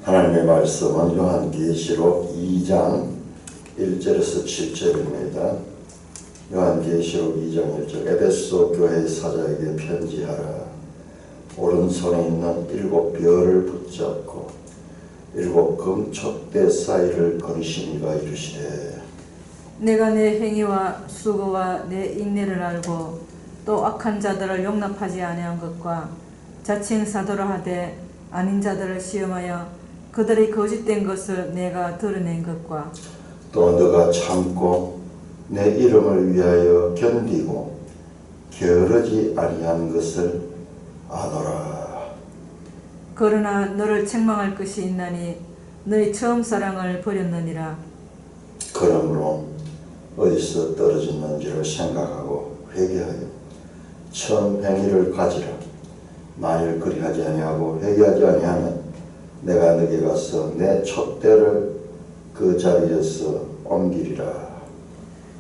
하나님의 말씀은 요한계시록 2장 1절에서 7절입니다. 요한계시록 2장 1절 에베소 교회 사자에게 편지하라. 오른손에 있는 7별을 붙잡고 7 금촛대 사이를 거니시니가 이르시되 내가 내 행위와 수고와 내 인내를 알고 또 악한 자들을 용납하지 아니한 것과 자칭 사도라 하되 아닌 자들을 시험하여 그들의 거짓된 것을 내가 드러낸 것과 또 너가 참고 내 이름을 위하여 견디고 게으르지 아니한 것을 아노라. 그러나 너를 책망할 것이 있나니 너의 처음 사랑을 버렸느니라. 그러므로 어디서 떨어졌는지를 생각하고 회개하여 처음 행위를 가지라. 만일 그리하지 아니하고 회개하지 아니하면 내가 너에게 가서 내 촛대를 그 자리에서 옮기리라.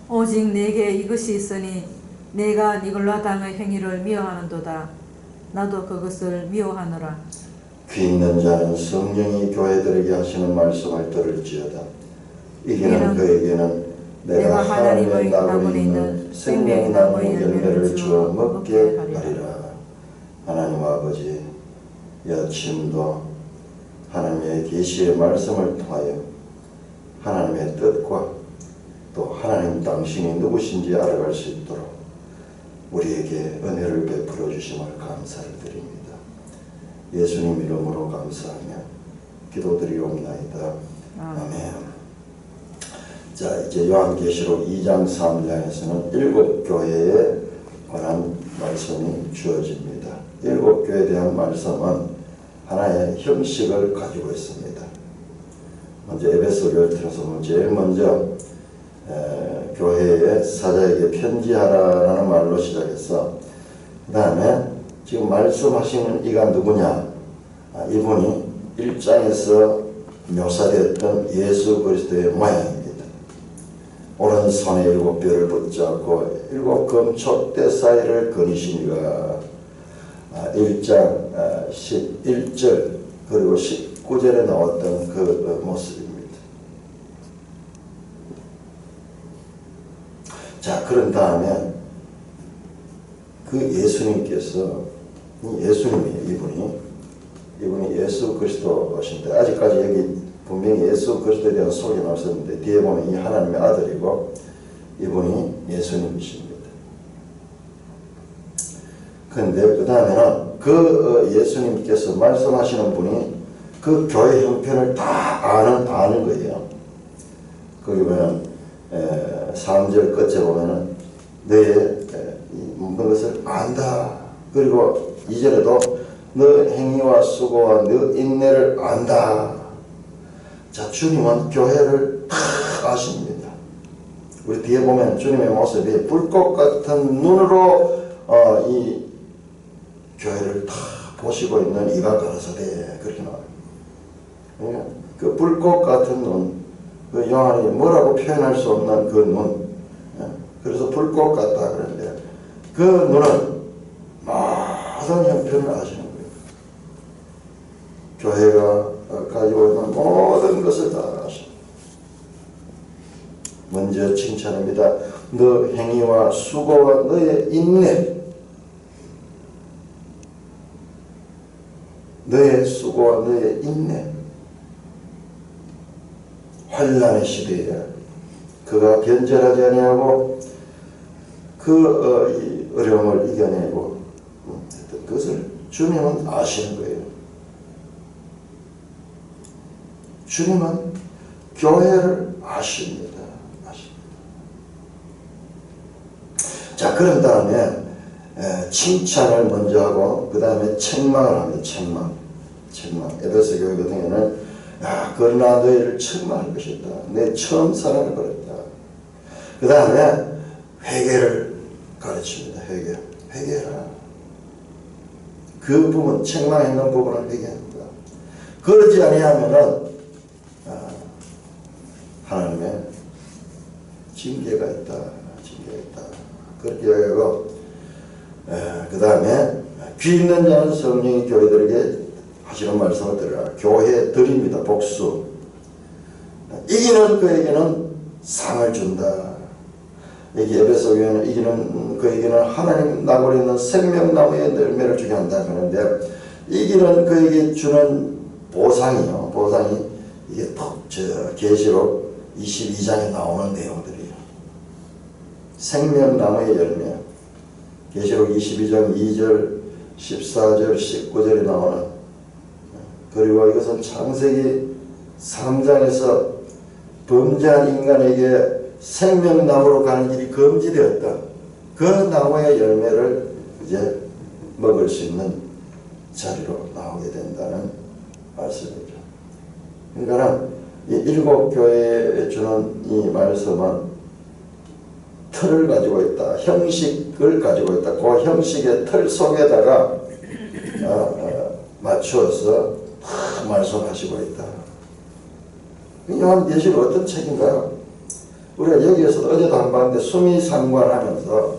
오직 내게 이것이 있으니 내가 니골라당의 행위를 미워하는도다. 나도 그것을 미워하노라. 귀 있는 자는 성령이 교회들에게 하시는 말씀을 들을지어다. 이기는 그에게는 내가 하나님의 나무에 있는 생명의 나무의 열매를 주어 먹게 하리라. 하나님 아버지, 이 아침도 하나님의 계시의 말씀을 통하여 하나님의 뜻과 또 하나님 당신이 누구신지 알아갈 수 있도록 우리에게 은혜를 베풀어 주심을 감사를 드립니다. 예수님 이름으로 감사하며 기도드리옵나이다. 아멘. 자, 이제 요한계시록 2장 3장에서는 7교회에 관한 말씀이 주어집니다. 7교회에 대한 말씀은 하나의 형식을 가지고 있습니다. 먼저 에베소 교회를 들어서 제일 먼저 교회의 사자에게 편지하라는 말로 시작해서 그 다음에 지금 말씀하시는 이가 누구냐? 이분이 1장에서 묘사됐던 예수 그리스도의 모양입니다. 오른손에 7별을 붙잡고 7 금촛대 사이를 거니시니가 1장 11절 그리고 19절에 나왔던 그 모습입니다. 자, 그런 다음에 그 예수님께서 예수님이에요. 이분이 예수 그리스도신데 아직까지 여기 분명히 예수 그리스도에 대한 소개가 나왔었는데 뒤에 보면 이 하나님의 아들이고 이분이 예수님이십니다. 그런데 그 다음에는 그 예수님께서 말씀하시는 분이 그 교회 형편을 다 아는 거예요. 거기 보면 3절 끝에 보면은 너의 모든 것을 안다. 그리고 2절에도 너 행위와 수고와 너 인내를 안다. 자, 주님은 교회를 다 아십니다. 우리 뒤에 보면 주님의 모습이 불꽃 같은 눈으로 이 교회를 다 보시고 있는 이가 가라사대 그렇게 나와요. 그 불꽃 같은 눈, 그 요한이 뭐라고 표현할 수 없는 그 눈, 그래서 불꽃 같다 그러는데 그 눈은 모든 형편을 아시는 거예요. 교회가 가지고 있는 모든 것을 다 아십니다. 먼저 칭찬합니다. 너 행위와 수고와 너의 인내, 너의 수고와 너의 인내, 환난의 시대에 그가 견절하지 아니하고 그 어려움을 이겨내고 그것을 주님은 아시는 거예요. 주님은 교회를 아십니다. 자, 그런 다음에 칭찬을 먼저 하고 그 다음에 책망을 합니다. 책망. 에베소 교회 같은 경우는 그러나 너희를 책망할 것이다. 내 처음 사랑을 버렸다. 그 다음에 회개를 가르칩니다. 회개해라. 그 부분, 책망했는 부분을 회개합니다. 그러지 아니하면은 하나님의 징계가 있다. 그렇게 하고 그 다음에 귀 있는 자는 성령이 교회들에게 하시는 말씀을 들으라. 교회 드립니다. 복수. 이기는 그에게는 상을 준다. 여기 에베소 교회는 이기는 그에게는 하나님 나무에 있는 생명나무의 열매를 주게 한다 그러는데, 이기는 그에게 주는 보상이요. 보상이 이게 계시록 22장에 나오는 내용들이에요. 생명나무의 열매. 계시록 22장 2절, 14절, 19절에 나오는, 그리고 이것은 창세기 3장에서 범죄한 인간에게 생명나무로 가는 길이 금지되었다. 그 나무의 열매를 이제 먹을 수 있는 자리로 나오게 된다는 말씀이죠. 그러니까 이 일곱 교회에 주는 이 말씀은 틀을 가지고 있다. 형식을 가지고 있다. 그 형식의 틀 속에다가 맞추어서 말씀하시고 있다. 요한계시록 어떤 책인가요? 우리가 여기에서도 어제도 한 번 봤는데 수미상관하면서,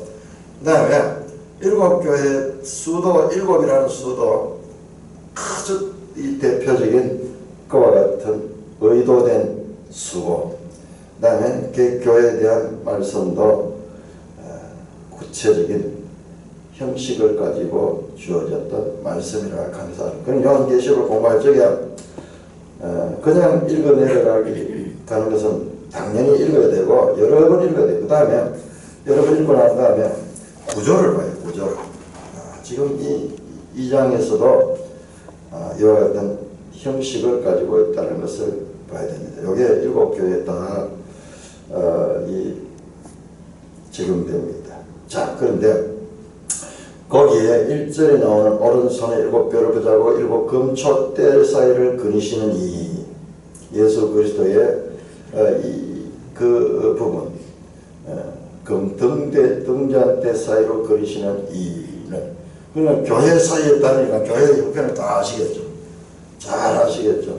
그 다음에 일곱 교회 수도, 일곱이라는 수도 아주 이 대표적인 그와 같은 의도된 수고, 그 다음에 그 교회에 대한 말씀도 구체적인 형식을 가지고 주어졌던 말씀이라 감사합니다. 그럼 요한계시록을 공부할 적에 그냥 읽어 내려가기 가는 것은 당연히 읽어야 되고 여러 번 읽어야 되고, 그 다음에 여러 번 읽고 난 다음에 구조를 봐요. 구조를. 지금 이 장에서도 이와 같은 형식을 가지고 있다는 것을 봐야 됩니다. 이게 일곱 교회에 다 적용됩니다. 자, 그런데 거기에 1절에 나오는 오른손에 일곱 뼈를 붙잡고 일곱 금초대 사이를 그리시는 이 예수 그리스도의 그 부분, 등잔대 사이로 그리시는 이는, 그러면 교회 사이에 있다니까 교회의 형편을 다 아시겠죠. 잘 아시겠죠.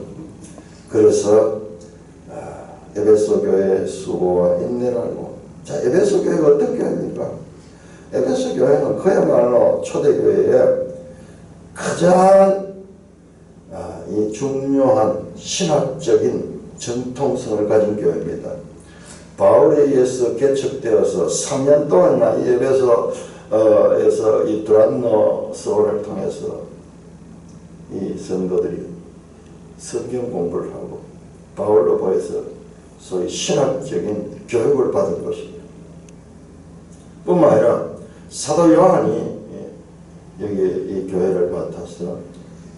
그래서 에베소 교회의 수고와 인내를 알고, 자, 에베소 교회가 어떤 교회입니까? 에베소 교회는 그야말로 초대교회의 가장 이 중요한 신학적인 정통성을 가진 교회입니다. 바울에 의해서 개척되어서 3년 동안이나 이 에베소에서 이 두란노 서원을 통해서 이 성도들이 성경 공부를 하고 바울로 보여서 소위 신학적인 교육을 받은 것입니다. 뿐만 아니라 사도 요한이 여기 이 교회를 맡아서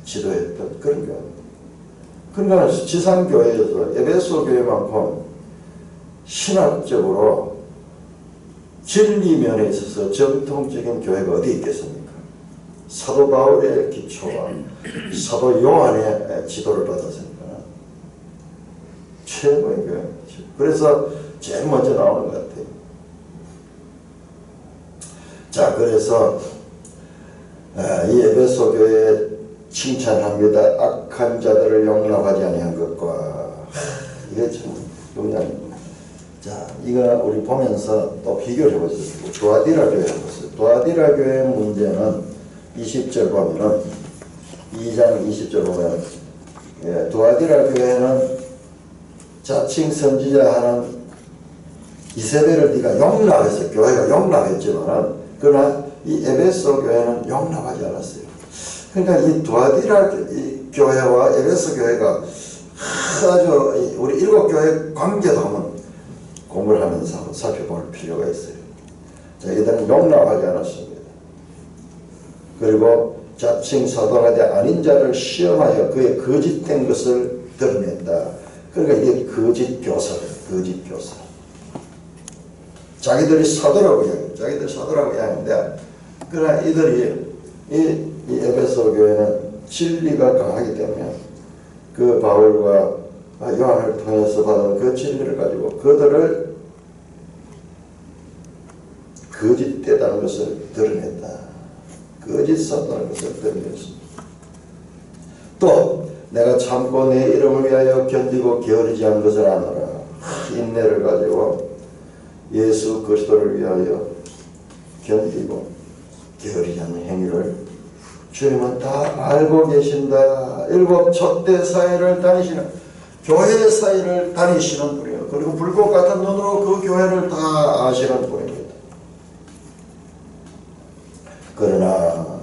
지도했던 그런 교회입니다. 그러니까 지상교회에서 에베소 교회만큼 신학적으로 진리면에 있어서 정통적인 교회가 어디 있겠습니까? 사도 바울의 기초와 사도 요한의 지도를 받았으니까 최고의 교회입니다. 그래서 제일 먼저 나오는 것 같아요. 자, 그래서 이 에베소 교회에 칭찬합니다. 악한 자들을 용납하지 아니한 것과, 이게 참 중요합니다. 자, 이거 우리 보면서 또 비교를 해보세요. 두아디라 교회 해보세요. 두아디라 교회의 문제는 20절 보면은, 2장 20절 보면, 두아디라 교회는 자칭 선지자 하는 이세벨을 네가 용납했어요. 교회가 용납했지만, 그러나 이 에베소 교회는 용납하지 않았어요. 그러니까 이 두아디라 교회와 에베소 교회가 아주 우리 일곱 교회 관계도 한번 공부를 하면서 살펴볼 필요가 있어요. 자, 이들은 용납하지 않았습니다. 그리고 자칭 사도가 되 아닌 자를 시험하여 그의 거짓된 것을 드러낸다. 그러니까 이게 거짓 교사예요. 거짓 교사. 자기들이 사도라고 이야기해요. 자기들이 사도라고 이야기하는데, 그러나 이들이 이 에베소 교회는 진리가 강하기 때문에 그 바울과 요한을 통해서 받은 그 진리를 가지고 그들을 거짓되다는 것을 드러냈다. 거짓 사도라는 것을 드러냈습니다. 또 내가 참고 내 이름을 위하여 견디고 게으르지 않은 것을 아노라. 인내를 가지고 예수 그리스도를 위하여 견디고 게으르지 않는 행위를 주님은 다 알고 계신다. 일곱 촛대 사이를 다니시는, 교회 사이를 다니시는 분이에요. 그리고 불꽃 같은 눈으로 그 교회를 다 아시는 분입니다. 그러나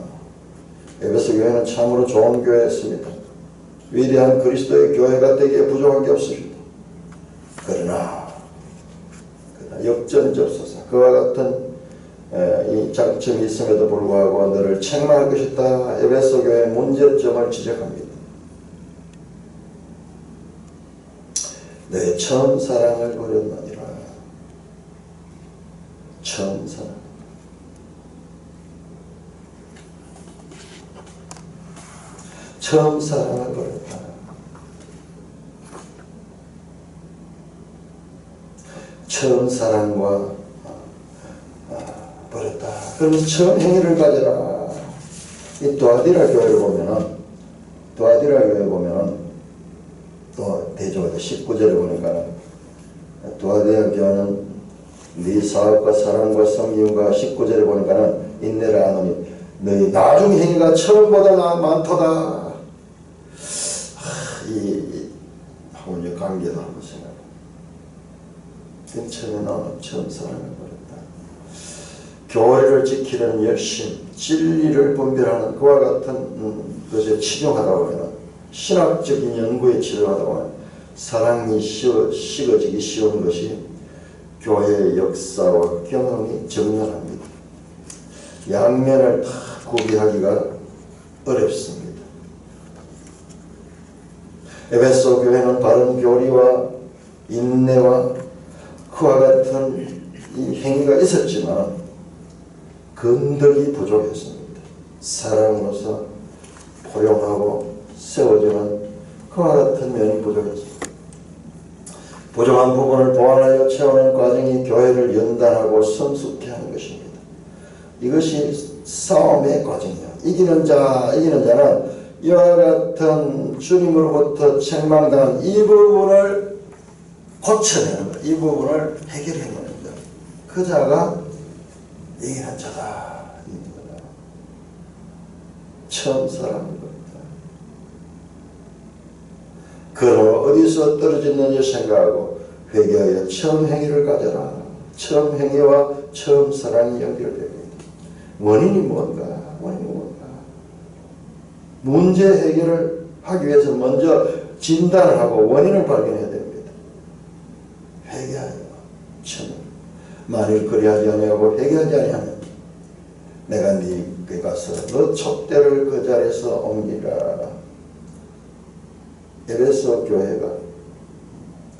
에베소 교회는 참으로 좋은 교회였습니다. 위대한 그리스도의 교회가 되기에 부족한 게 없습니다. 그러나 역전접소서 그와 같은 이 장점이 있음에도 불구하고 너를 책망할 것이다. 에베소 교회의 문제점을 지적합니다. 내 처음 사랑을 버렸느니라. 처음 사랑. 처음 사랑을 버렸다. 처음 사랑과 버렸다. 그러면서 처음 행위를 가져라. 이 두아디라 교회를 보면은, 두아디라 교회 보면은 또 대조가 19절에 보니까 두아디라 교회는 네 사업과 사랑과 섬김과 19절에 보니까는 인내를 안 하니 너희 나중 행위가 처음보다 많도다. 이 관계도 한번 생각해. 처음에 나오는 처음 사랑을 버렸다. 교회를 지키려는 열심, 진리를 분별하는 그와 같은 것에 치중하다 보면, 신학적인 연구에 치중하다 보면 사랑이 식어지기 쉬운 것이 교회의 역사와 경험이 정렬합니다. 양면을 다 구비하기가 어렵습니다. 에베소 교회는 바른 교리와 인내와 그와 같은 이 행위가 있었지만 근덕이 부족했습니다. 사랑으로서 포용하고 세워주는 그와 같은 면이 부족했습니다. 부족한 부분을 보완하여 채우는 과정이 교회를 연단하고 성숙케 하는 것입니다. 이것이 싸움의 과정이에요. 이기는 자는 이와 같은 주님으로부터 책망당한 이 부분을 고쳐내는 것, 이 부분을 해결해내는 것. 그 자가 이기는 자다. 처음 사랑하는 겁니다. 그러나 어디서 떨어졌는지 생각하고 회개하여 처음 행위를 가져라. 처음 행위와 처음 사랑이 연결됩니다. 원인이 뭔가? 문제 해결을 하기 위해서 먼저 진단을 하고 원인을 발견해야 됩니다. 회개하여 처음. 만일 그리하지 아니하고 회개하지 아니하면 내가 네게 가서 너 촛대를 그 자리에서 옮기라. 에베소 교회가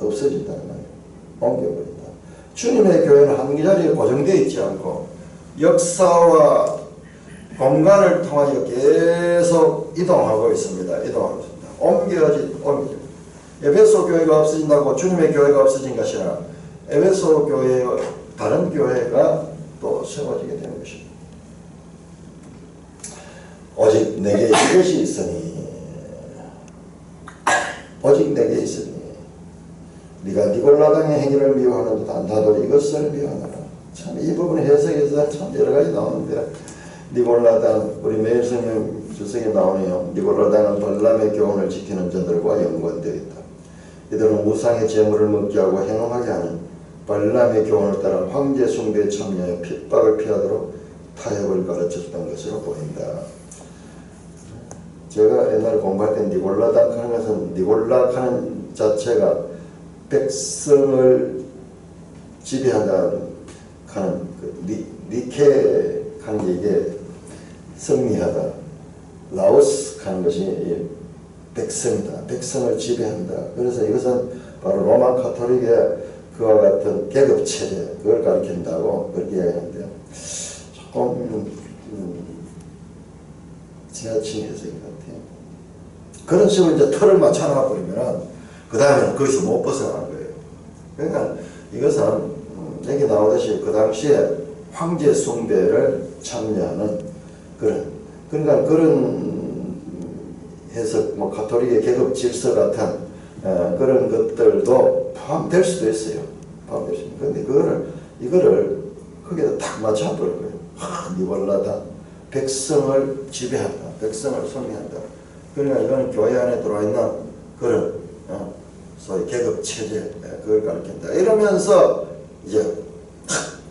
없어진다는 말이에요. 옮겨버린다. 주님의 교회는 한 자리에 고정되어 있지 않고 역사와 공간을 통하여 계속 이동하고 있습니다. 옮겨져. 에베소 교회가 없어진다고 주님의 교회가 없어진 것이 아니라 에베소 교회의 다른 교회가 또 세워지게 되는 것입니다. 오직 내게 이것이 있으니 네가 니골라당의 행위를 미워하는 듯 나도 이것을 미워하노라. 참 이 부분 해석에서 참 여러 가지 나오는데 니골라당 우리 매일성경 주석에 나오네요. 니골라당은 발람의 교훈을 지키는 자들과 연관되어 있다. 이들은 우상의 제물을 먹게 하고 행음하게 하는 발람의 교훈을 따라 황제 숭배에 참여하여 핍박을 피하도록 타협을 가르쳐줬던 것으로 보인다. 제가 옛날에 공부할 때 니골라당 하는 것은 니골라하는 자체가 백성을 지배한다는 하는 니케 하는 게 이게 승리하다. 라오스 하는 것이 백성이다. 백성을 지배한다. 그래서 이것은 바로 로마 카톨릭의 그와 같은 계급 체제 그걸 가리킨다고 그렇게 이야기하는데 조금 지나친 해석인 것 같아요. 그런 식으로 이제 틀을 맞춰놔 버리면은 그 다음에는 거기서 못 벗어나는 거예요. 그러니까 이것은 여기 나오듯이 그 당시에 황제 숭배를 참여하는 그러니까 그런 해석, 가톨릭의 계급 질서 같은 그런 것들도 포함될 수도 있어요. 포함될 수 있는데 그런데 이거를 거기다 딱 맞춰버릴 거예요. 니골라다 백성을 지배한다. 백성을 섬기한다. 그러니까 이거는 교회 안에 들어와 있는 그런 소위 계급 체제 그걸 가르친다. 이러면서 이제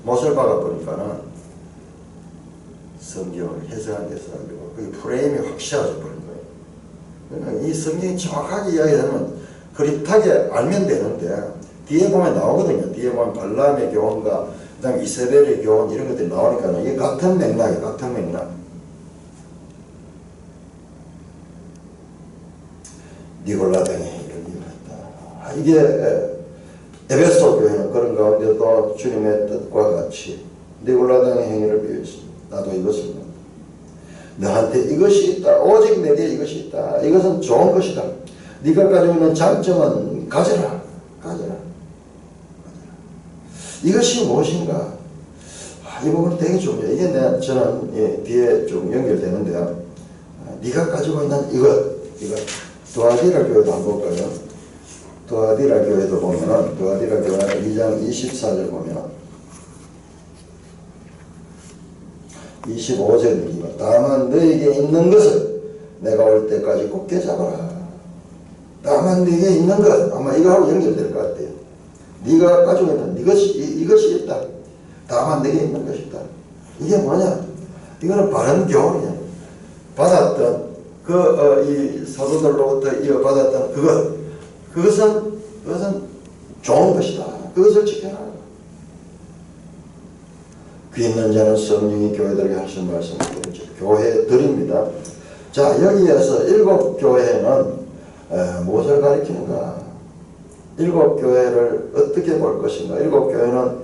못을 박아보니까는 성경을 해석한 데서 가지고 그 프레임이 확 씌워져 버린 거예요. 그러니까 이 성경이 정확하게 이야기하면 그릿하게 알면 되는데 뒤에 보면 나오거든요. 뒤에 보면 발람의 교훈과 그다음에 이세벨의 교훈 이런 것들이 나오니까 이게 같은 맥락이에요. 같은 맥락. 니골라당이 이런 일을 했다. 이게 에베소 교회는 그런 가운데도 주님의 뜻과 같이 니골라당의 행위를 비유했습니다. 나도 이것을 너한테 이것이 있다. 오직 내게 이것이 있다. 이것은 좋은 것이다. 네가 가지고 있는 장점은 가져라. 이것이 무엇인가? 이 부분 되게 중요해요. 이게 저는 뒤에 좀 연결되는데요. 네가 가지고 있는 이것 두아디라 교회도 한번 볼까요? 두아디라 교회도 보면은 두아디라 교회 2장 24절 보면은 25절입니다. 다만 너에게 있는 것을 내가 올 때까지 굳게 잡아라. 다만 너에게 있는 것 아마 이거하고 연결될 것 같아요. 네가 가지고 있는 이것이 있다. 다만 내게 있는 것이 있다. 이게 뭐냐? 이거는 바른 교훈이야. 받았던 이 사도들로부터 이어받았던 그것은 좋은 것이다. 그것을 지켜라. 귀 있는 자는 성령이 교회들에게 하신 말씀을 들으죠. 교회들입니다. 자, 여기에서 7교회는 무엇을 가리키는가? 7교회를 어떻게 볼 것인가? 7교회는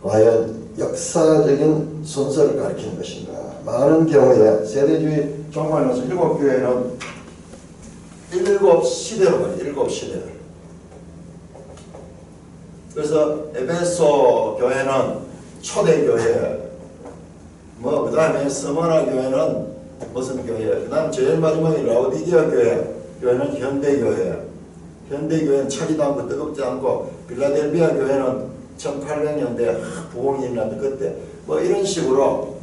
과연 역사적인 순서를 가리키는 것인가? 많은 경우에 세대주의 종말론에서 7교회는 7시대로 봐요. 7시대. 그래서 에베소 교회는 초대교회, 그 다음에 스무나 교회는 무슨 교회, 그 다음 제일 마지막에 라오디게아 교회는 현대교회. 현대교회는 차지도 않고 뜨겁지 않고, 빌라델비아 교회는 1800년대 부흥이 일어났던 그때 이런 식으로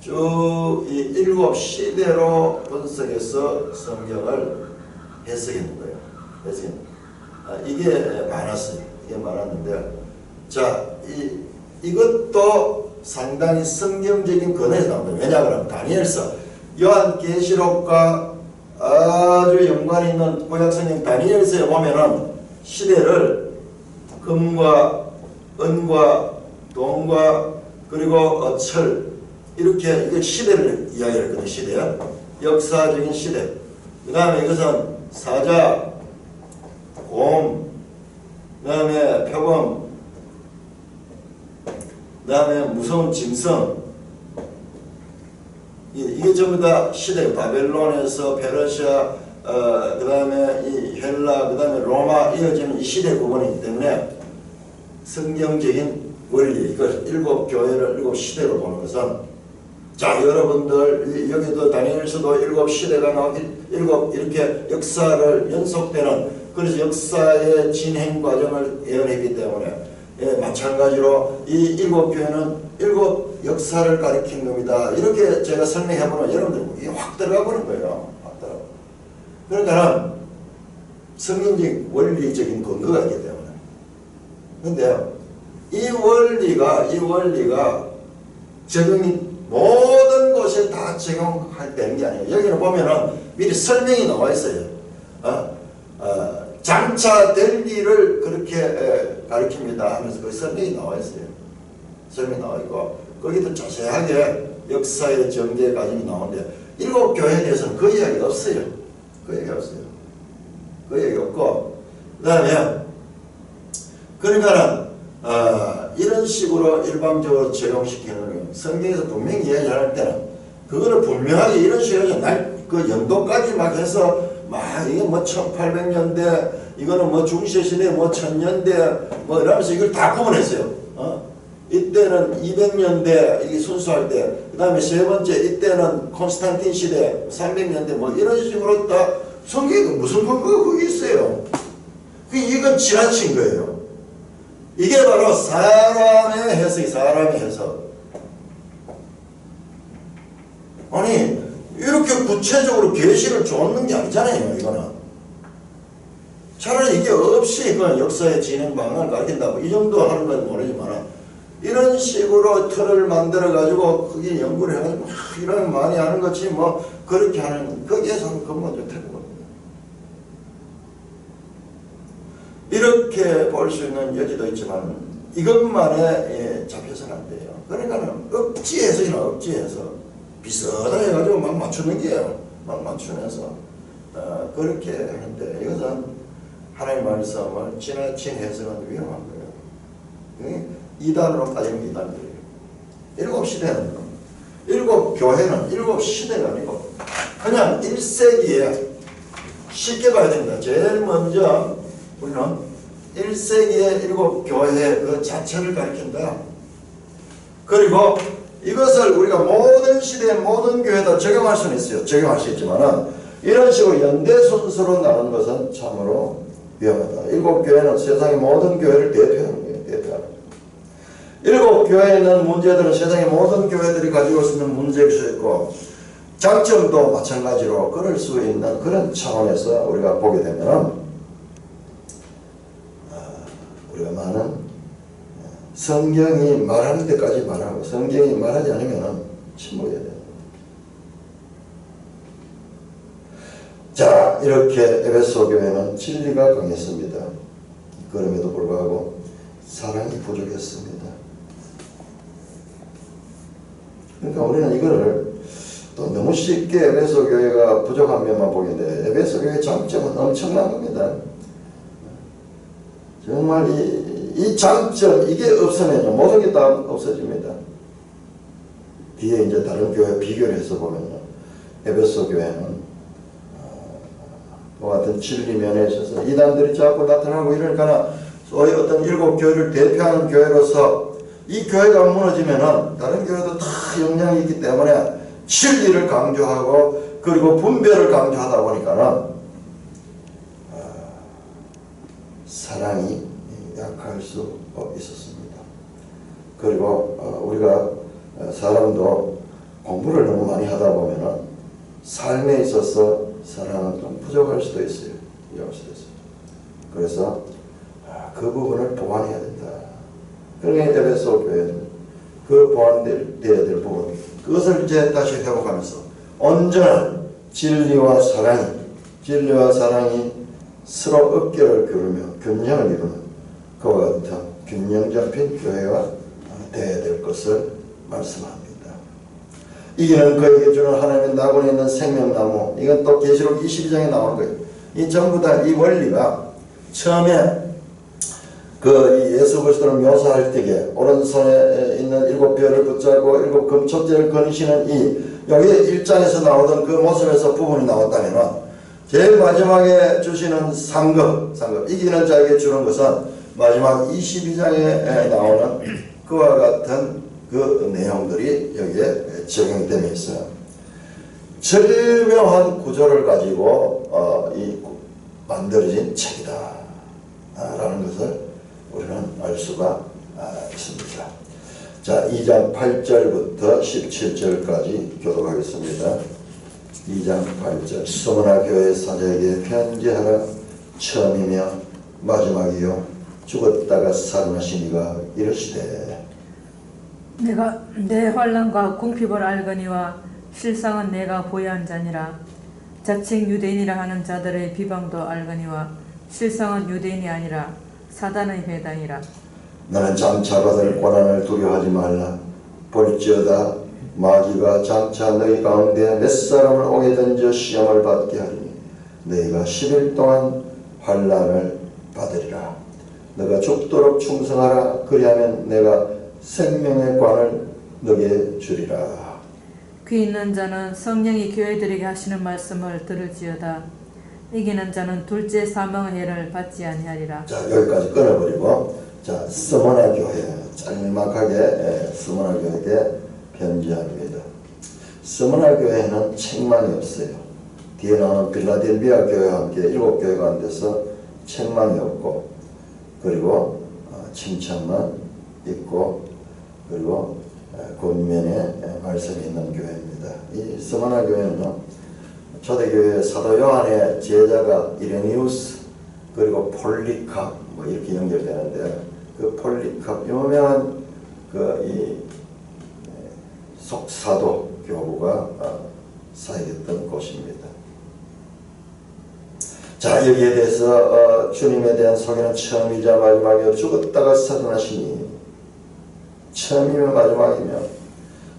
쭉 이 7시대로 분석해서 성경을 해석했는 거예요. 이게 많았어요. 이게 많았는데, 자, 이것도 상당히 성경적인 근원에서 나옵니다. 왜냐하면 다니엘서, 요한계시록과 아주 연관이 있는 구약성경 다니엘서에 보면은 시대를 금과 은과 동과 그리고 철 이렇게 이게 시대를 이야기했거든요. 시대야. 역사적인 시대. 그 다음에 이것은 사자, 곰, 그 다음에 표범, 그 다음에 무서운 짐승. 이게 전부 다 시대. 바벨론에서 페르시아, 그 다음에 이 헬라, 그 다음에 로마 이어지는 이 시대 부분이기 때문에 성경적인 원리, 이걸 7교회를 7시대로 보는 것은, 자, 여러분들 여기도 다니엘서도 7시대가 나오기 7 이렇게 역사를 연속되는, 그래서 역사의 진행 과정을 예언했기 때문에 마찬가지로 이 7교회는 7 역사를 가리킨 겁니다. 이렇게 제가 설명해보면 여러분들 이게 확 들어가 버는 거예요. 확 들어가. 그러니까 성경적 원리적인 근거가 있기 때문에. 근데 이 원리가 적용이 모든 곳에 다 적용할 되는 게 아니에요. 여기는 보면은 미리 설명이 나와 있어요. 장차 될 일을 그렇게 가리킵니다 하면서 그 설명이 나와 있어요. 설명이 나와 있고, 거기도 자세하게 역사의 전개 과정이 나오는데, 7교회에 대해서는 그 이야기가 없어요. 그 얘기 없어요. 그 얘기 없고, 그 다음에, 그러니까는, 이런 식으로 일방적으로 적용시키는 거예요. 성경에서 분명히 이야기할 때는, 그거를 분명하게 이런 식으로 그 연도까지 막 해서, 이게 1800년대, 이거는 중세시대 1000년대, 이러면서 이걸 다 구분했어요. 이때는 200년대, 이게 순수할 때, 그 다음에 세 번째, 이때는 콘스탄틴 시대, 300년대, 이런 식으로 다, 성경에 무슨 근거가 거기 있어요. 이건 지나친 거예요. 이게 바로 사람의 해석. 구체적으로 계시를 줬는 게 아니잖아요. 이거는 차라리 이게 없이 그 역사의 진행 방향을 가르친다 이 정도 하는 건 모르지만 이런 식으로 틀을 만들어 가지고 그게 연구를 해가지고 이런 많이 하는 것이 뭐 그렇게 하는 거기에서는 근본적 태도입니다. 이렇게 볼 수 있는 여지도 있지만 이것만에 잡혀서는 안 돼요. 그러니까는 억지해서 비슷하게 해가지고 막 맞추는 게요. 막 맞추면서 그렇게 하는데 이것은 하나님의 말씀을 지나친 해석은 위험한 거예요. 이단으로 따지면 이단들이에요. 일곱 시대는 일곱 교회는 일곱 시대가 아니고 그냥 1세기에 쉽게 봐야 됩니다. 제일 먼저 우리는 1세기의 일곱 교회 그 자체를 가리킨다. 그리고 이것을 우리가 모든 시대의 모든 교회에다 적용할 수는 있어요. 적용할 수 있지만은 이런 식으로 연대 순서로 나눈 것은 참으로 위험하다. 일곱 교회는 세상의 모든 교회를 대표하는 거예요. 대표하는 거예요. 일곱 교회에 있는 문제들은 세상의 모든 교회들이 가지고 있는 문제일 수 있고 장점도 마찬가지로 그럴 수 있는 그런 차원에서 우리가 보게 되면은 우리가 많은 성경이 말하는 데까지 말하고 성경이 말하지 않으면 침묵해야 돼요. 자, 이렇게 에베소 교회는 진리가 강했습니다. 그럼에도 불구하고 사랑이 부족했습니다. 그러니까 우리는 이거를 또 너무 쉽게 에베소 교회가 부족한 면만 보겠는데 에베소 교회의 장점은 엄청난 겁니다. 정말 이 장점 이게 없으면 모든 게 다 없어집니다. 뒤에 이제 다른 교회 비교를 해서 보면 에베소 교회는 뭐 같은 진리 면에 있어서 이단들이 자꾸 나타나고 이러니까 소위 어떤 일곱 교회를 대표하는 교회로서 이 교회가 무너지면은 다른 교회도 다 영향이 있기 때문에 진리를 강조하고 그리고 분별을 강조하다 보니까는 사랑이 약할 수 있었습니다. 그리고 우리가 사람도 공부를 너무 많이 하다 보면은 삶에 있어서 사랑은 좀 부족할 수도 있어요. 부족할 수도 있어요. 그래서 그 부분을 보완해야 된다. 그러니까 에베소 교회는 그 보완되어야 될 부분 그것을 이제 다시 회복하면서 온전한 진리와 사랑이 서로 어깨를 겨루며 균형을 이루는 그와 같은 균형 잡힌 교회가 되어야 될 것을 말씀합니다. 이기는 그에게 주는 하나님의 나군에 있는 생명나무 이건 또 계시록 22장에 나오는 거예요. 이 전부 다 이 원리가 처음에 그 예수 그리스도를 묘사할 때에 오른손에 있는 일곱 별을 붙잡고 일곱 금촛대를 거니시는 여기 1장에서 나오던 그 모습에서 부분이 나왔다면 제일 마지막에 주시는 상급 이기는 자에게 주는 것은 마지막 22장에 나오는 그와 같은 그 내용들이 여기에 적용되어 있어요. 절묘한 구조를 가지고 만들어진 책이다 라는 것을 우리는 알 수가 있습니다. 자, 2장 8절부터 17절까지 교독하겠습니다. 2장 8절 스무나 교회 사자에게 편지하라. 처음이며 마지막이요 죽었다가 살아나신 이가 이르시되 내가 내 환난과 궁핍을 알거니와 실상은 내가 보유한 자니라. 자칭 유대인이라 하는 자들의 비방도 알거니와 실상은 유대인이 아니라 사단의 회당이라. 나는 장차 받을 고난을 두려워하지 말라. 볼지어다 마귀가 장차 너희 가운데 몇 사람을 오게 던져 시험을 받게 하리니 너희가 10일 동안 환난을 받으리라. 너가 죽도록 충성하라. 그리하면 내가 생명의 관을 너게 주리라. 귀 있는 자는 성령이 교회들에게 하시는 말씀을 들을지어다. 이기는 자는 둘째 사망의 해를 받지 아니하리라. 자, 여기까지 끊어버리고 자, 스무나 교회 짤막하게 스무나 교회에게 편지합니다. 스무나 교회는 책망이 없어요. 뒤에 나오는 빌라델비아 교회와 함께 7교회 가운데서 책망이 없고 그리고 칭찬만 있고 그리고 권면의 말씀이 있는 교회입니다. 이 스무나 교회는 초대교회 사도 요한의 제자가 이레니우스 그리고 폴리캅 뭐 이렇게 연결되는데 그 폴리캅 유명한 그 속사도 교부가 사역했던 곳입니다. 자, 여기에 대해서 주님에 대한 소개는 처음이자 마지막이요 죽었다가 살아나시니 처음이면 마지막이면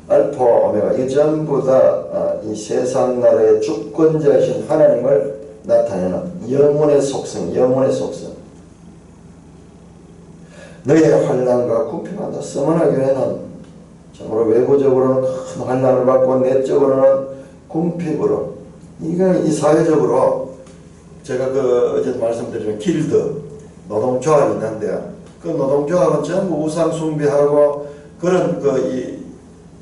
알파 오메가 이 전부 다 이 세상 나라의 주권자이신 하나님을 나타내는 영혼의 속성, 영혼의 속성. 너의 환난과 궁핍한다. 서머나 교회는 참으로 외부적으로는 큰 환난을 받고 내적으로는 궁핍으로 이 사회적으로 제가 어제 말씀드린 길드 노동조합이 있는데 그 노동조합은 전부 우상 숭배하고 그런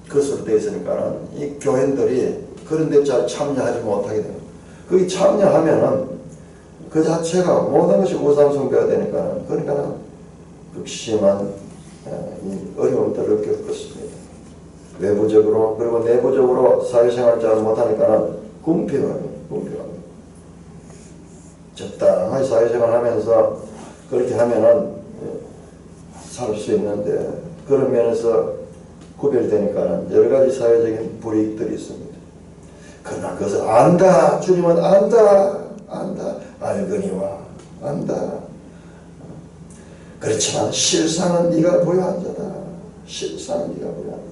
것으로 되어 있으니까는 이 교인들이 그런 데 잘 참여하지 못하게 됩니다. 거기 참여하면은 그 자체가 모든 것이 우상 숭배가 되니까는 그러니까는 극심한 이 어려움들을 겪었습니다. 외부적으로 그리고 내부적으로 사회생활을 잘 못하니까는 궁핍합니다. 적당하게 사회생활 하면서 그렇게 하면은 살 수 있는데 그런 면에서 구별되니까는 여러 가지 사회적인 불이익들이 있습니다. 그러나 그것을 안다. 주님은 안다. 알거니와 안다. 그렇지만 실상은 네가 부요한 자다. 실상은 네가 부요한 자다.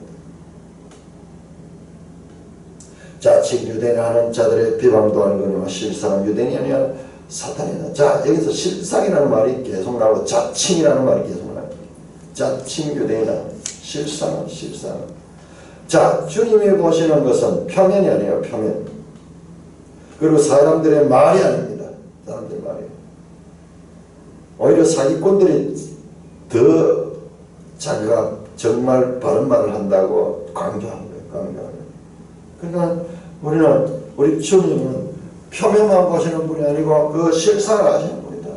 자칭 유대인 하는 자들의 비방도 알거니와 실상은 유대인이 아니라 사탄이다. 자, 여기서 실상이라는 말이 계속 나오고 자칭이라는 말이 계속 나와요. 자칭 유대인은 실상은. 자, 주님이 보시는 것은 표면이 아니에요. 표면. 그리고 사람들의 말이 아닙니다. 사람들의 말이에요. 오히려 사기꾼들이 더 자기가 정말 바른 말을 한다고 강조하는 거예요. 그러니까 우리 주님은 표면만 보시는 분이 아니고 그 실상을 아시는 분이다.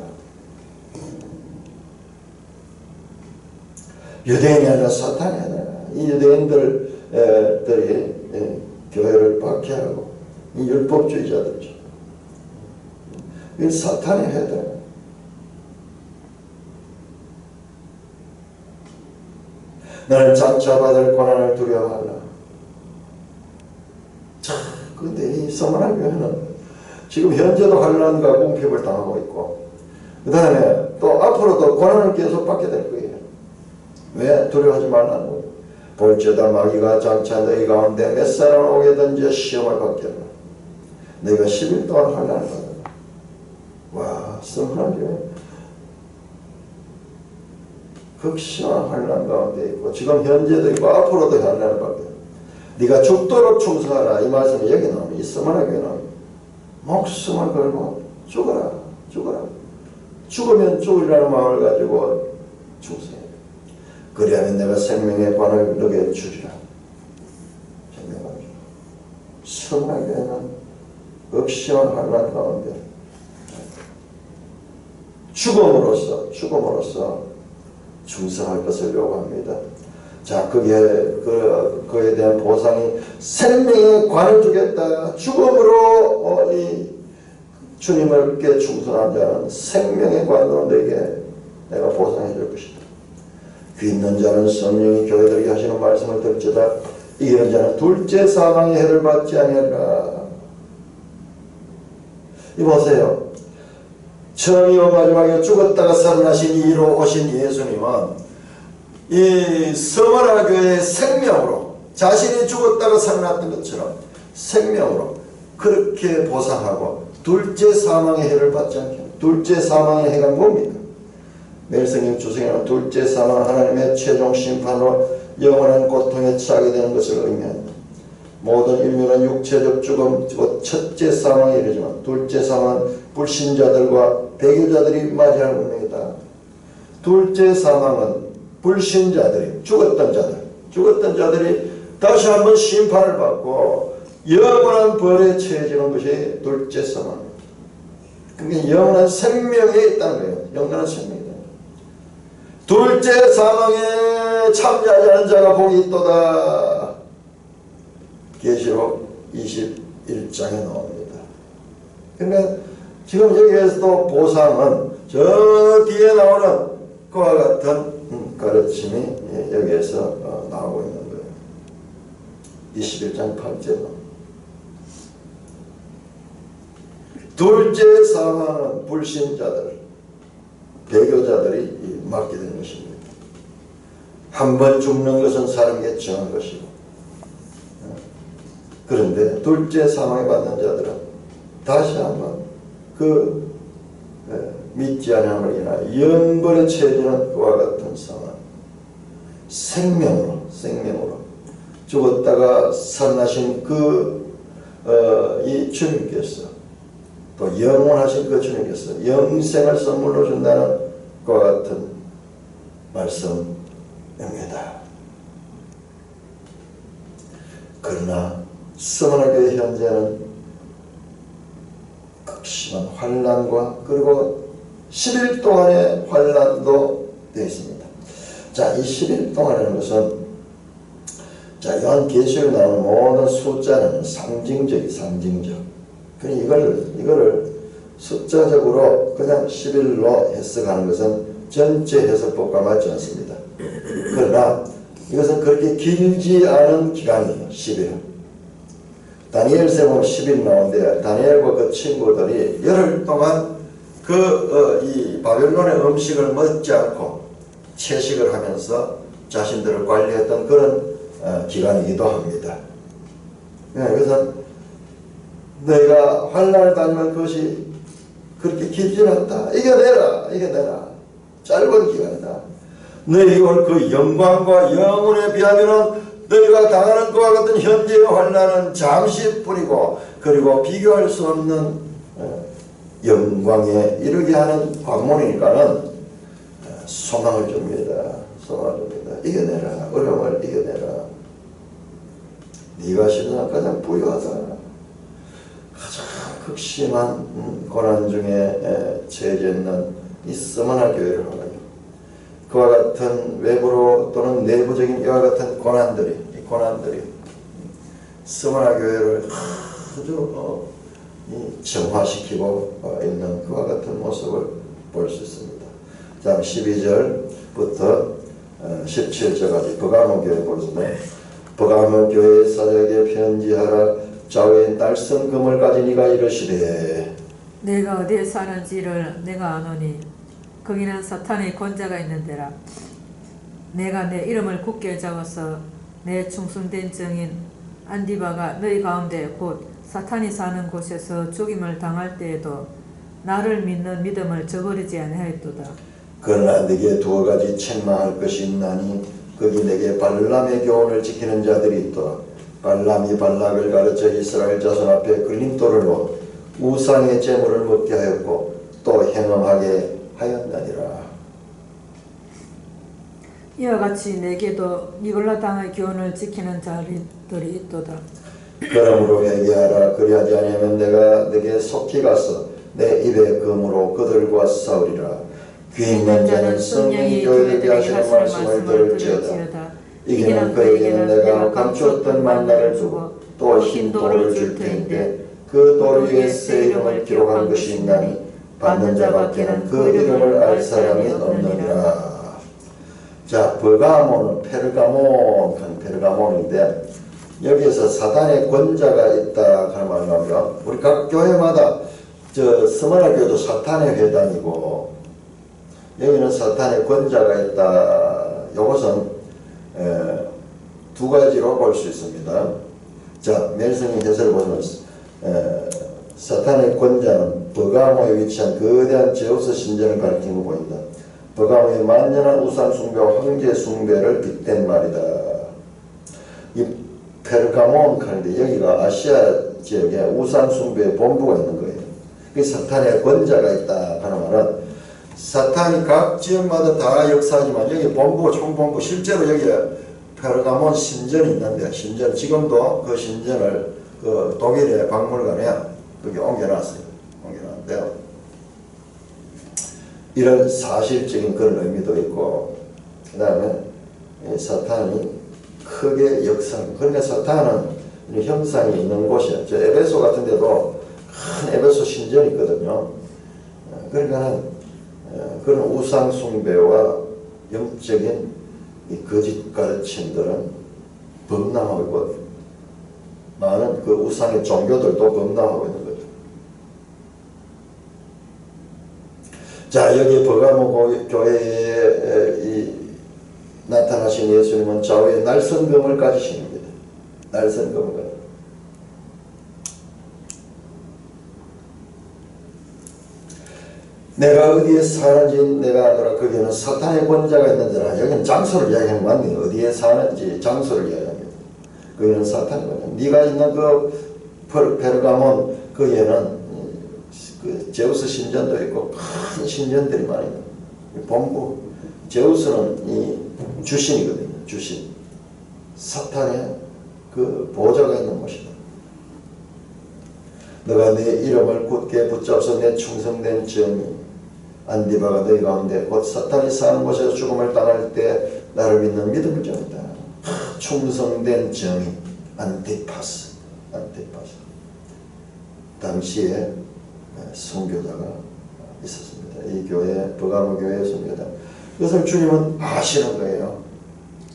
유대인이 아니라 사탄이 아니라 이 유대인들이 교회를 박해하고 이 율법주의자들이죠. 이 사탄이 해야 돼. 너는 장차 받을 고난을 두려워하라. 자, 그런데 이 서머나 교회는 지금 현재도 환난과 궁핍을 당하고 있고 그 다음에 또 앞으로도 고난을 계속 받게 될 거예요. 왜? 두려워하지 말라는 거예요. 볼지어다 마귀가 장차 너희 가운데 몇 사람 오게 던져 시험을 받겠라. 너희가 10일 동안 환난을 받아라. 와, 서머나 교회 극심한 환난 가운데 있고 지금 현재도 있고 앞으로도 환난을 받게. 네가 죽도록 충성하라. 이 말씀이 여기 나오면 이 서머나 교회는 목숨을 걸고 죽어라. 죽으면 죽으리라는 마음을 가지고 충성해. 그리하면 내가 생명의 관을 너게 주리라. 생명을 주리라. 서머나 교회는 극심한 환난 가운데 죽음으로써 충성할 것을 요구합니다. 자, 그에 대한 보상이 생명의 관을 주겠다. 죽음으로 이 주님께 충성한 자는 생명의 관으로 내가 보상해 줄 것이다. 귀 있는 자는 성령이 교회들에게 하시는 말씀을 들지다. 이기는 자는 둘째 사망의 해를 받지 아니하리라. 이 보세요. 처음이요 마지막이요 죽었다가 살아나신 이로 오신 예수님은 이 서머나 교회의 생명으로 자신이 죽었다가 살아났던 것처럼 생명으로 그렇게 보상하고 둘째 사망의 해를 받지 않게. 둘째 사망의 해가 뭡니까? 멜성님 주성에는 둘째 사망은 하나님의 최종 심판으로 영원한 고통에 처하게 되는 것을 의미합니다. 모든 인류는 육체적 죽음, 곧 첫째 사망에 이르지만 둘째 사망은 불신자들과 배교자들이 맞이할 운명이다. 둘째 사망은 불신자들이 죽었던 자들이 다시 한번 심판을 받고 영원한 벌에 처해지는 것이 둘째 사망. 그게 영원한 생명에 있다는 거예요. 영원한 생명이다. 둘째 사망에 참여하지 않은 자가 복이 있도다. 계시록 21장에 나옵니다. 그러니까 지금 여기에서도 보상은 저 뒤에 나오는 그와 같은 가르침이 여기에서 나오고 있는 거예요. 21장 8절로 둘째 사망은 불신자들, 배교자들이 맡게 되는 것입니다. 한 번 죽는 것은 사람에게 정한 것이고, 그런데 둘째 사망에 받는 자들은 다시 한번 그 믿지 않음을 인하여 영벌에 처해지는 그와 같은 상황, 생명으로 죽었다가 살아나신 이 주님께서 또 영원하신 그 주님께서 영생을 선물로 준다는 그와 같은 말씀입니다. 그러나 서머나교회 현재는 극심한 환난과 그리고 10일 동안의 환난도 되어 있습니다. 자, 이 10일 동안이라는 것은 자, 요한계시록에 나오는 모든 숫자는 상징적. 그러니 이거를 숫자적으로 그냥 10일로 해석하는 것은 전체 해석법과 맞지 않습니다. 그러나 이것은 그렇게 길지 않은 기간이에요. 10일. 다니엘서에 보면 10일 나오는데 다니엘과 그 친구들이 열흘 동안 이 바벨론의 음식을 먹지 않고 채식을 하면서 자신들을 관리했던 그런 기간이기도 합니다. 그래서 너희가 환난을 당하는 것이 그렇게 길지 않다. 이겨내라. 짧은 기간이다. 너희 올 그 영광과 영혼에 비하면 너희가 당하는 것과 같은 현재의 환난은 잠시뿐이고, 그리고 비교할 수 없는 영광에 이르게 하는 관문이니까는 소망을 줍니다. 이겨내라. 어려움을 이겨내라. 네가 시도한 가장 부유하다. 가장 극심한 고난 중에 처해져 있는 이 스무나 교회를 하나요. 그와 같은 외부로 또는 내부적인 이와 같은 고난들이 스무나 교회를 아주 정화시키고 있는 그와 같은 모습을 볼 수 있습니다. 다음 12절부터 17절까지 버가모 교회 보겠습니다. 버가모 교회 사자에게 편지하라. 좌우에 날선 금을 가진 이가 이르시되 내가 어디에 사는지를 내가 아노니 거기는 사탄의 권자가 있는 데라. 내가 내 이름을 굳게 잡아서 내 충성된 증인 안디바가 너희 가운데 곧 사탄이 사는 곳에서 죽임을 당할 때에도 나를 믿는 믿음을 저버리지 아니하였도다. 그러나 내게 두 가지 책망할 것이 있나니 거기 내게 발람의 교훈을 지키는 자들이 있도다. 발람이 발락을 가르쳐 이스라엘 자손 앞에 걸림돌을 놓아 우상의 제물을 먹게 하였고 또 행음하게 하였나니라. 이와 같이 내게도 니골라당의 교훈을 지키는 자들이 있도다. 그러므로 회개하라. 그리하지 아니하면 내가 내게 속히 가서 내 입에 금으로 그들과 싸우리라. 귀 있는 자는 성령이 교회들에게 하시는 말씀을 들을지어다. 이기는 그에게는 내가 감추었던 만나를 주고 또 흰 돌을 줄 터인데 그 돌 위에 새 이름을 기록한 것이 있나니 받는 자밖에는 그 이름을 알 사람이 없느니라. 자, 버가모는 페르가몬인데 여기에서 사단의 권자가 있다 하는 말이면 우리 각 교회마다 스무나 교회도 사탄의 회당이고 여기는 사탄의 권자가 있다. 이것은 두 가지로 볼 수 있습니다. 자, 멜슨이 해설을 보면 사탄의 권자는 버가모에 위치한 거대한 제우스 신전을 가리키는 거 보인다. 버가모의 만연한 우상 숭배와 황제 숭배를 빗댄 말이다. 이 페르가몬 칸인데 여기가 아시아 지역에 우상 숭배의 본부가 있는 거예요. 그 사탄의 권자가 있다 하는 말은 사탄이 각 지역마다 다 역사하지만 여기 본부, 총본부, 실제로 여기에 페르가몬 신전이 있는데 지금도 그 신전을 그 독일의 박물관에 여기 옮겨놨어요. 옮겨놨는데요. 이런 사실적인 그런 의미도 있고, 그 다음에 사탄이 크게 역사, 그러니까 사탄은 형상이 있는 곳이에요. 저 에베소 같은 데도 큰 에베소 신전이 있거든요. 그러니까 그런 우상 숭배와 영적인 이 거짓 가르침들은 범람하고 있고, 많은 그 우상의 종교들도 범람하고 있는 거죠. 자, 여기 버가모 교회에 나타나신 예수님은 좌우에 날선검을 가지신 겁니다. 날선검을 가지고. 내가 어디에 사는지 내가 아노라. 거기에는 사탄의 권자가 있는 데라. 여기는 장소를 이야기하는 거 맞네요. 어디에 사는지 장소를 이야기합니다. 거기는 사탄의 권자. 네가 있는 그 페르가몬 거기에는 그 제우스 신전도 있고 큰 신전들이 많이 있는 본부. 제우스는 이 주신이거든요. 주신. 사탄의 그 보좌가 있는 곳이다. 너가 내 이름을 굳게 붙잡서 내 충성된 정의 안디바가 너희 가운데 곧 사탄이 사는 곳에서 죽음을 당할 때 나를 믿는 믿음을 정했다. 충성된 정의 안티파스. 당시에 선교자가 있었습니다. 이 교회, 버가모 교회의 선교자. 그것을 주님은 아시는 거예요.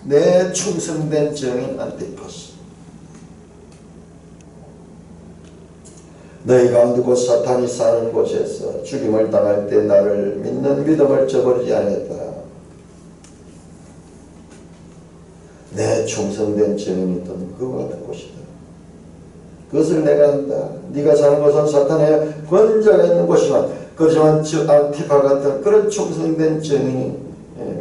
내 충성된 정인 안티파스. 너희 가운데 곧 사탄이 사는 곳에서 죽임을 당할 때 나를 믿는 믿음을 저버리지 않겠다. 내 충성된 정인이 있던 그와 같은 곳이다. 그것을 내가 한다. 네가 사는 곳은 사탄의 권자가 있는 곳이지만, 그렇지만 안티파 같은 그런 충성된 정인이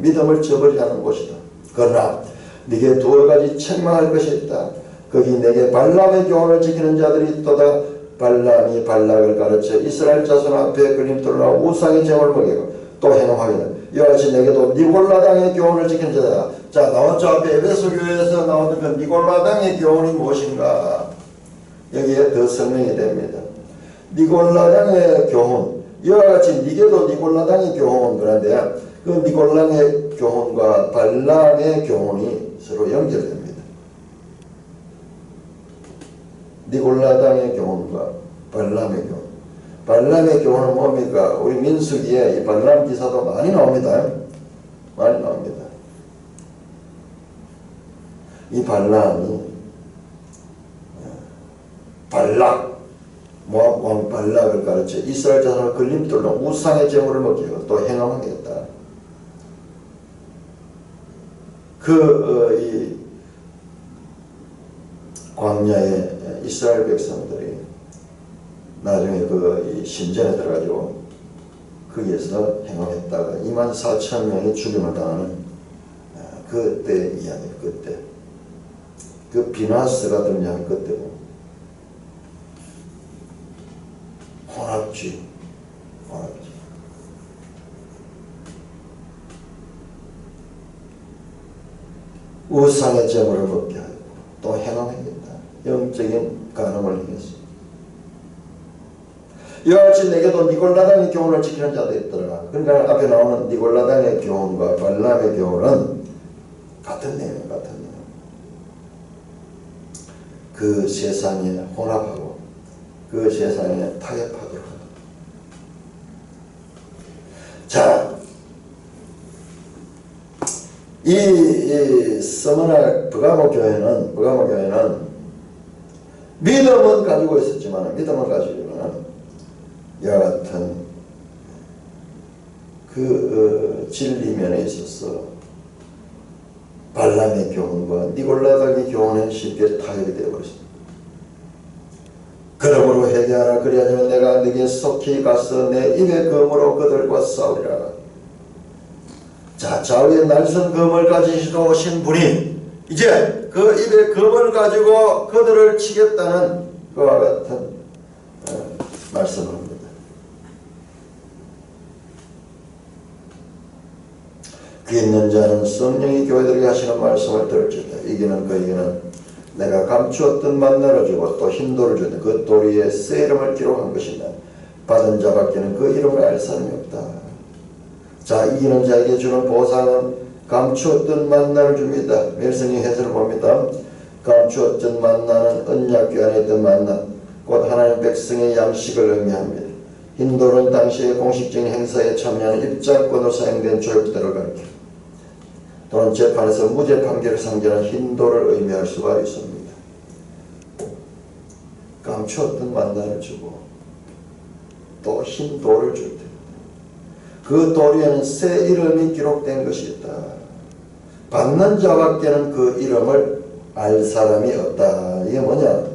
믿음을 저버리지 않는 곳이다. 그러나 네게 두 가지 책망할 것이 있다. 거기 내게 발람의 교훈을 지키는 자들이 있도다. 발람이 발락을 가르쳐 이스라엘 자손 앞에 걸림돌로 우상의 제물을 먹이고 또 행함하기는 이와 같이 내게도 니골라당의 교훈을 지키는 자다. 자, 나온 저 앞에 에베소 교회에서 나오는 그 니골라당의 교훈이 무엇인가? 여기에 더 설명이 됩니다. 니골라당의 교훈, 이와 같이 니게도 니골라당의 교훈. 그런데 그 니골라당의 교훈과 발람의 교훈이 서로 연결됩니다. 니골라당의 교훈과 발람의 교훈. 발람의 교훈은 뭡니까? 우리 민수기에 이 발람 기사도 많이 나옵니다. 많이 나옵니다. 이 발람이 발락, 모압 왕 발락을 가르쳐 이스라엘 자손을 걸림돌로 우상의 제물을 먹이고 또 행함하겠다. 이 광야의 이스라엘 백성들이 나중에 이 신전에 들어가지고 거기에서 행함했다가 24,000명이 죽임을 당하는 그때 이야기. 그때 그 비나스가 등장한 그때고 혼합주의. 우상의 제물을 먹게 하고 또 행함하겠다. 영적인 간음을 행했습니다. 이와 같이 내게도 니골라당의 교훈을 지키는 자도 있더라. 그러니까 앞에 나오는 니골라당의 교훈과 발람의 교훈은 같은 내용, 같은 내용. 그 세상에 혼합하고 그 세상에 타협하도록 합니다. 자, 이 서머나 버가모 교회는 믿음은 가지고 있었지만, 이와 같은 그 진리면에 있어서 발람의 교훈과 니골라당의 교훈에 쉽게 타협이 되어버렸습니다. 그러므로 회개하라. 그리하면 내가 네게 속히 가서 내 입의 검으로 그들과 싸우리라. 자, 좌우에 날선 검을 가지시고 오신 분이 이제 그 입의 검을 가지고 그들을 치겠다는 그와 같은 말씀을 합니다. 귀 있는 자는 성령이 교회들에게 하시는 말씀을 들을지어다. 이기는 그에게는 내가 감추었던 만나를 주고 또 흰돌을 주는데 그 돌 위에 새 이름을 기록한 것이다. 받은 자밖에는 그 이름을 알 사람이 없다. 자, 이기는 자에게 주는 보상은 감추었던 만나를 줍니다. 멜슨이 해설을 봅니다. 감추었던 만나는 언약궤 안에 있던 만나. 곧 하나님 백성의 양식을 의미합니다. 힌도는 당시의 공식적인 행사에 참여하는 입장권으로 사용된 조약들을 가리켜 또는 재판에서 무죄 판결을 상정하는 힌도를 의미할 수가 있습니다. 감추었던 만단을 주고 또 흰 돌을 줄 때 그 돌에는 새 이름이 기록된 것이 있다. 받는 자밖에는 그 이름을 알 사람이 없다. 이게 뭐냐?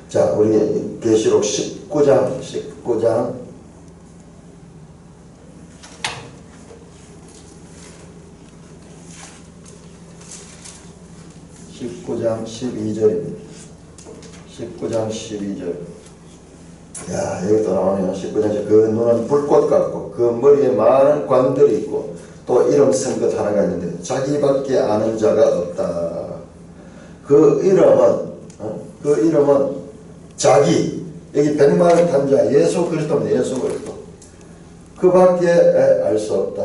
자, 우리 계시록 19장 12절입니다. 19장 12절. 야, 여기 또 나오네요. 19장. 그 눈은 불꽃 같고 그 머리에 많은 관들이 있고 또 이름 쓴 것 하나가 있는데 자기밖에 아는 자가 없다. 그 이름은 자기, 여기 백마를 탄 자 예수 그리스도입니다. 예수 그리스도. 그밖에 알 수 없다.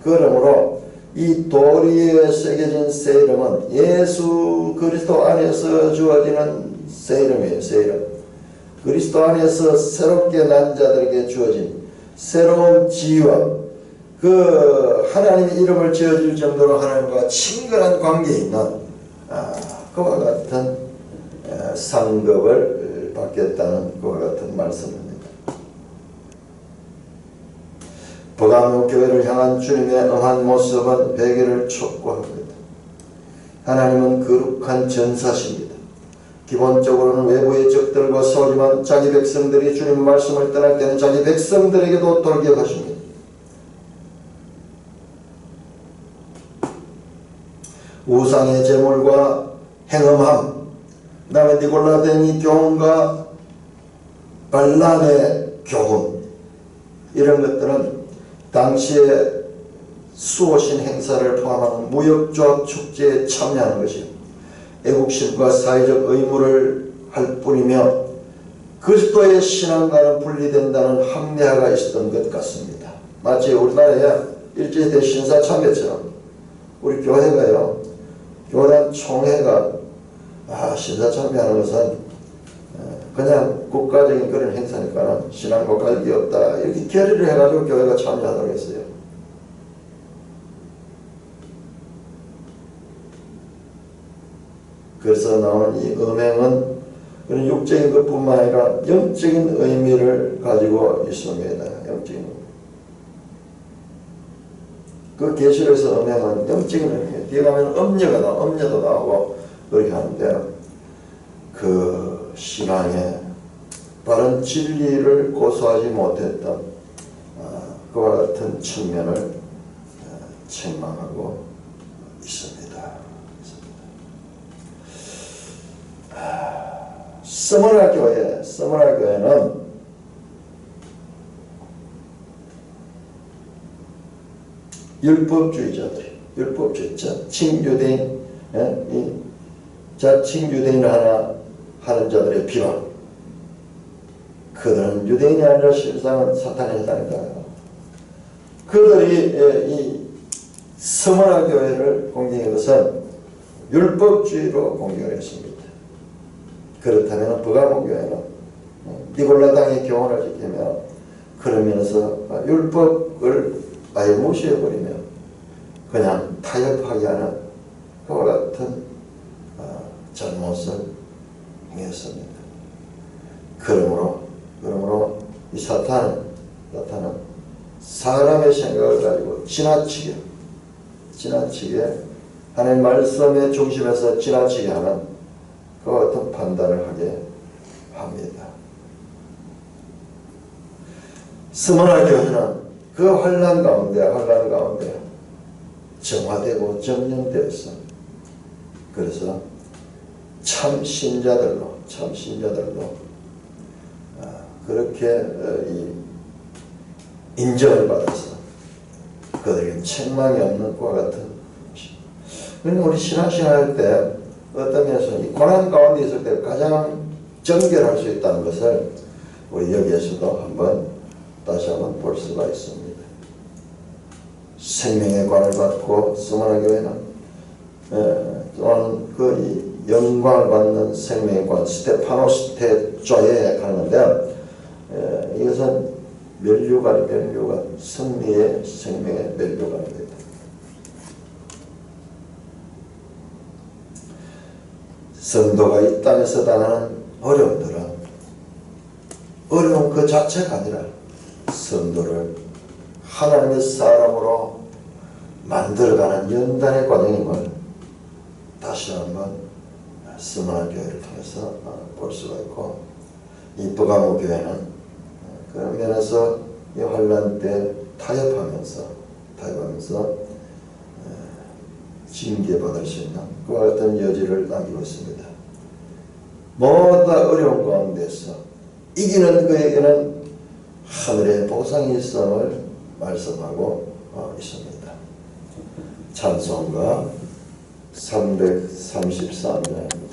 그러므로 이 돌 위에 새겨진 새 이름은 예수 그리스도 안에서 주어지는 새 이름이에요. 새 이름. 그리스도 안에서 새롭게 난 자들에게 주어진 새로운 지위와 그 하나님의 이름을 지어줄 정도로 하나님과 친근한 관계에 있는 그와 같은 상급을 받겠다는 그와 같은 말씀입니다. 버가모 교회를 향한 주님의 엄한 모습은 회개를 촉구합니다. 하나님은 거룩한 전사십니다. 기본적으로는 외부의 적들과 싸우지만 자기 백성들이 주님 말씀을 떠날 때는 자기 백성들에게도 돌격하십니다. 우상의 제물과 행음함, 그 다음에 니골라댕이 교훈과 발람의 교훈, 이런 것들은 당시에 수호신 행사를 포함하는 무역조합 축제에 참여하는 것이요, 애국심과 사회적 의무를 할 뿐이며 그리스도의 신앙과는 분리된다는 합리화가 있었던 것 같습니다. 마치 우리나라에 일제시대 신사참배처럼 우리 교회가요, 교단 총회가 신사참배하는 것은 그냥 국가적인 그런 행사니까 신앙과 관계없다 이렇게 결의를 해가지고 교회가 참여하도록 했어요. 그래서 나오는 이 음행은 그런 육적인 것뿐만 아니라 영적인 의미를 가지고 있습니다. 영적인 의미. 그 계시록에서 음행은 영적인 의미예요. 뒤에 가면 음녀도 나오고 그렇게 하는데 그 신앙의 바른 진리를 고수하지 못했던 그와 같은 측면을 책망하고 있습니다. 스무나 교회는 율법주의, 자칭유대인, 자칭유대인을 하는 자들의 비방. 그들은 유대인이 아니라 실상은 사탄의 자들이다. 그들이 이 스무나 교회를 공격한 것은 율법주의로 공격을 했습니다. 그렇다면 버가모 교회는 니골라당의 교훈을 지키며 그러면서 율법을 아예 무시해버리며 그냥 타협하게 하는 그와 같은 잘못을 행했습니다. 그러므로 이 사탄은 사람의 생각을 가지고 지나치게 하나님 말씀의 중심에서 지나치게 하는 그와 같은 판단을 하게 합니다. 스무나 교회는 그 환난 가운데 정화되고 정령되었어. 그래서 참 신자들로 그렇게 인정을 받아서 그들에게 책망이 없는 것과 같은 것이. 그러니까 우리 신앙생활 할 때 어떤 면에서 이 고난 가운데 있을 때 가장 정결할 수 있다는 것을 우리 여기에서도 다시 한번 볼 수가 있습니다. 생명의 관을 받고 스무나 교회는 또한 그 영광을 받는 생명과 스테파노스 테조에 가는데 이것은 멸류관, 승리의 생명의 멸류관입니다. 성도가 이 땅에서 당하는 어려움들은 어려움 그 자체가 아니라 성도를 하나님의 사람으로 만들어가는 연단의 과정임을 다시 한번 스무나 교회를 통해서 볼 수가 있고, 이 버가모 교회는 그런 면에서 이 환란 때 타협하면서 징계받을 수 있는 그와 같은 여지를 남기고 있습니다. 모두 어려운 가운데서 이기는 그에게는 하늘의 보상이 있음을 말씀하고 있습니다. 찬송가 333장